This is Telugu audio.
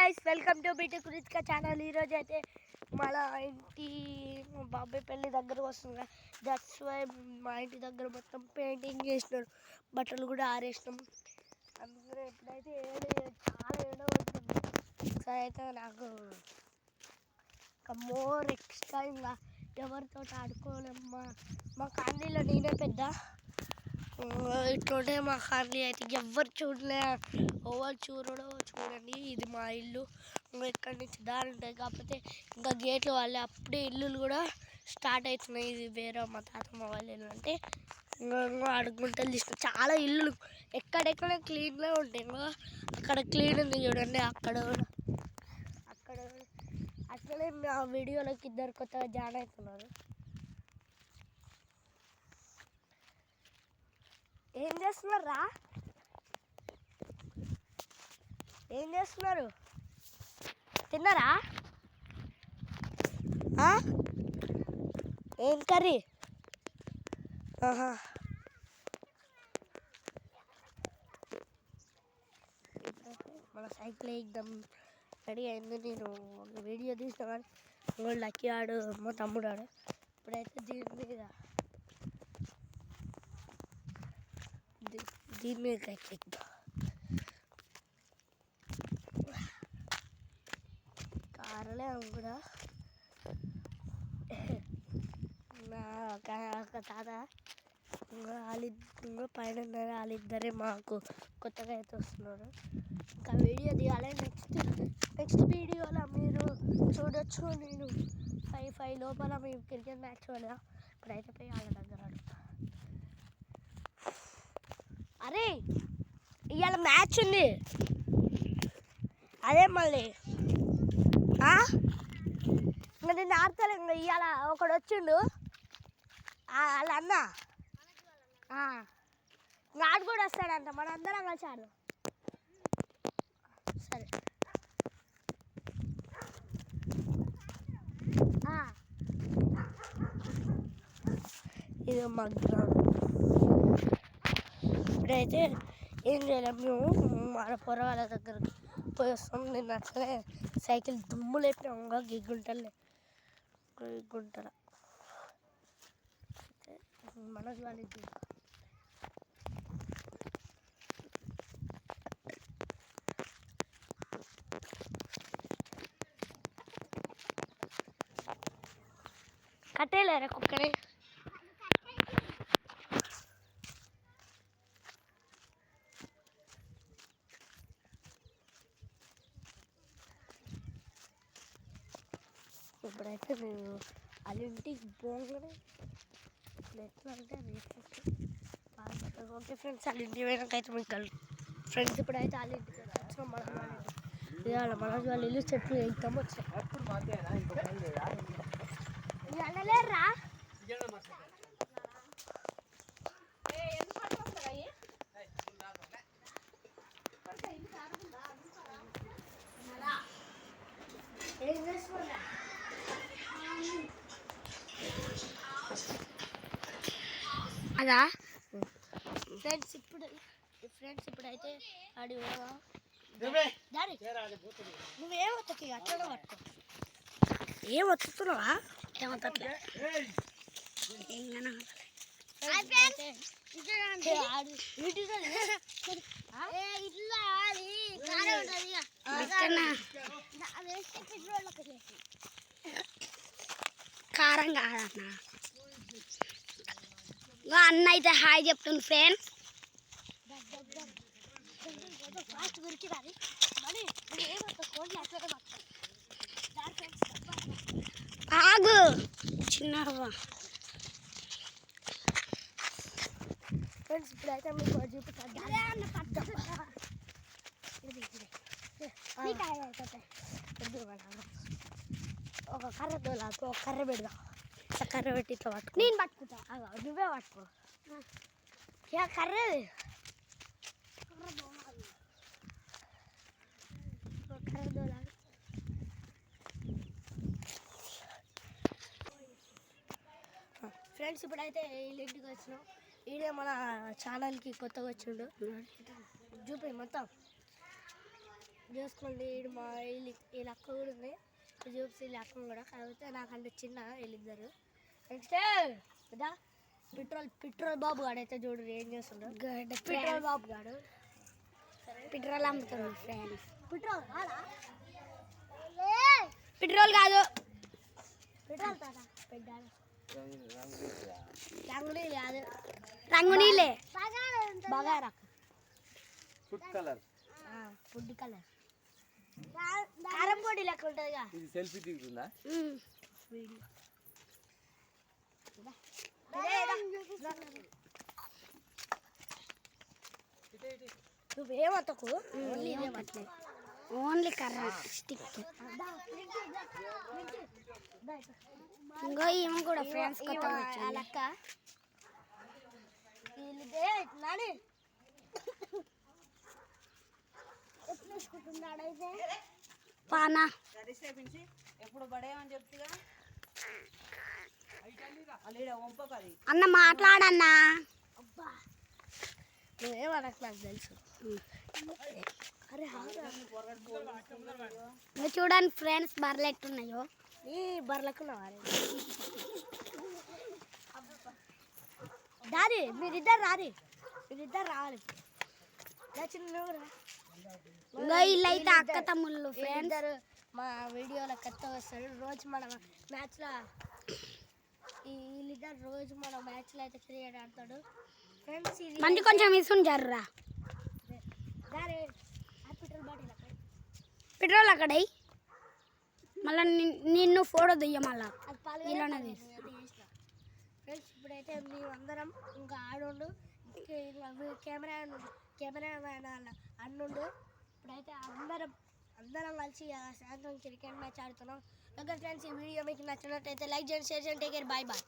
Guys, welcome to BTech Krithika channel. ఈరోజు అయితే మన ఇంటి బాబాయ్ పెళ్ళి దగ్గరకు వస్తుంది. దట్స్ వై మా ఇంటి దగ్గర మొత్తం పెయింటింగ్ చేసినారు, బట్టలు కూడా ఆరేసినాం. అందులో ఎప్పుడైతే చాలా ఏడో ఉంటుంది. సో అయితే నాకు ఇంకా మోర్ ఎక్స్ట్రా ఇంకా ఎవరితో ఆడుకోలేమ్మా. మా కాలనీలో నేనే పెద్ద. ఇట్లుంటే మా కాలనీ అయితే ఎవరు చూడలే, ఎవరు చూడండి. ఇది మా ఇల్లు. ఇక్కడి నుంచి దారి ఉంటాయి, కాకపోతే ఇంకా గేట్లు వాళ్ళే. అప్పుడే ఇల్లులు కూడా స్టార్ట్ అవుతున్నాయి. ఇది వేరే మా తాతమ్మ వాళ్ళ ఇల్లు. అంటే ఇంకా అడుగుంటలు తీసిన చాలా ఇల్లులు ఎక్కడెక్కడ క్లీన్గా ఉంటాయి. ఇంకా అక్కడ క్లీన్ ఉంది చూడండి, అక్కడ అట్లనే ఆ వీడియోలోకి ఇద్దరు కొత్తగా జాయిన్ అవుతున్నారు. ఏం చేస్తున్నారా? ఏం చేస్తున్నారు? తిన్నారా? ఏం కర్రీ? మన సైకిల్ ఎగ్దాం రెడీ అయింది. నేను వీడియో తీసిన కానీ లక్కీ ఆడు మా తమ్ముడు ఆడు. ఇప్పుడైతే దీని మీద ఎక్కిద్దాం. కారలే అవి కూడా ఒక తాత వాళ్ళిద్దరు పైన ఉన్నారు. వాళ్ళిద్దరే మాకు కొత్తగా అయితే వస్తున్నారు. ఇంకా వీడియో తీయాలి. నెక్స్ట్ వీడియోలో మీరు చూడొచ్చు. నేను 5 లోపల మేము క్రికెట్ మ్యాచ్ వల్ల ఇప్పుడైతే పోయి వాళ్ళ దగ్గర అడుగుతా. అరే ఇవాళ మ్యాచ్ ఉంది, అదే మళ్ళీ ఇంకా నేను ఆడతాను. ఇంకా ఇవాళ ఒకడు వచ్చిండు వాళ్ళ అన్న, నాడు కూడా వస్తాడంట. మన అందరం కలిసి ఆడదాం. సరే ఇది మా గ్రౌండ్. ఇప్పుడైతే ఏం చేయలేము, మేము మన పొరగాల దగ్గరకు పోయి వస్తాం. నేను అట్లనే సైకిల్ దుమ్ము లేపినాం. ఇంకా గిగ్గుంటలే గుంటల మనకు వాళ్ళు కట్టేలేరా కుక్కనే. ఇప్పుడైతే మేము వాళ్ళ ఇంటికి పోగానే ఎట్లా అంటే ఓకే ఫ్రెండ్స్, వాళ్ళ ఇంటికి పోయినాకైతే మీకు ఫ్రెండ్స్ ఇప్పుడైతే వాళ్ళ ఇంటికి వచ్చినాం. మనోజ్ వాళ్ళ ఇల్లు చెట్లు వెళ్తాం వచ్చాం. అనలేరా ఏం చేస్తున్నా అదా ఫ్రెండ్స్. ఇప్పుడైతే ఆడి నువ్వేమవుతావు అట్లా పట్టుకో. ఏం వస్తున్నావా? ఏమవుతట్లే. కారం కాదన్న. అన్న అయితే హాయ్ చెప్తుంది ఫ్రెండ్స్. ఆగు చిన్నవ్వ. ఫ్రెండ్స్ ఇప్పుడైతే మీకు చూపిస్తాను. ఒక కర్ర తోలాకు, ఒక కర్ర పెడదాం. కర్ర పెట్టి ఇట్లా పట్టుకో. నేను పట్టుకుంటా. నువ్వే పట్టుకో. కర్రది కర్ర తోలాలి. ఫ్రెండ్స్ ఇప్పుడైతే వీళ్ళ ఇంటికి వచ్చినాం. ఈడే మన ఛానల్కి కొత్తగా వచ్చిండు. చూపి మొత్తం చూసుకోండి ఈడు మా వీళ్ళ అక్క కూడా ఉంది చూసి వీళ్ళ అక్క కూడా కాకపోతే నాకంటే చిన్న వీళ్ళిద్దరు నెక్స్ట్ కదా పెట్రోల్ బాబు గాడు అయితే చూడు ఏం చేస్తుండ్రు పెట్రోల్ బాబు గాడు పెట్రోల్ అమ్ముతుంది ఫ్రెండ్స్. పెట్రోల్ పెట్రోల్ కాదు, పెట్రోల్ తాత పెట్టాలి రంగులీ కాదు రంగు నీళ్ళే. Bagara food colour food colour కారం పొడి లెక్క ఉంటుందిగా ఇది సెల్ఫీ దిగుతుందా? నువ్వేమతకు ఓన్లీ కర్ర స్టిక్. ఇంకో ఈమె కూడా ఫ్రెండ్స్ కొత్తగా వచ్చింది. లెక్క నాని ఎట్లేసుకుంటున్నాడైతే పానా ఎప్పుడు పడేయమని చెప్తుగా వంపకది అన్న మాట్లాడన్నా. అబ్బా నువ్వేమనకు నాకు తెలుసు అరే ఇంకా చూడండి ఫ్రెండ్స్ బర్రెలు ఎట్టున్నాయో. ఈ బర్లకు దారి మీరిద్దరు రావాలి చిన్న ఇంకా వీళ్ళు అయితే అక్క తమ్ముళ్ళు ఫ్రెండ్స్. ఇద్దరు మా వీడియోలో కొత్తగా వస్తారు రోజు మన మ్యాచ్లో వీళ్ళిద్దరు రోజు మన మ్యాచ్లో అయితే క్రికెట్ ఆడతాడు ఫ్రెండ్స్. ఇది మంచి కొంచెం ఇసుని జర్రా దారి పెట్రోల్ బాటిల్ పెట్రోల్ అక్కడ మళ్ళీ నిన్ను ఫోటో దియ్య మళ్ళా అది పాలు ఇలానే తీసి. ఫ్రెండ్స్ ఇప్పుడైతే మేమందరం ఇంకా ఆడుండు కెమెరా మ్యాన్ అన్నుండు ఇప్పుడైతే అందరం కలిసి సాయంత్రం క్రికెట్ మ్యాచ్ ఆడుతున్నాం. ఓకే ఫ్రెండ్స్ ఈ వీడియో మీకు నచ్చినట్టయితే లైక్ చేయండి, షేర్ చేయండి, టేక్ కేర్, బాయ్ బాయ్.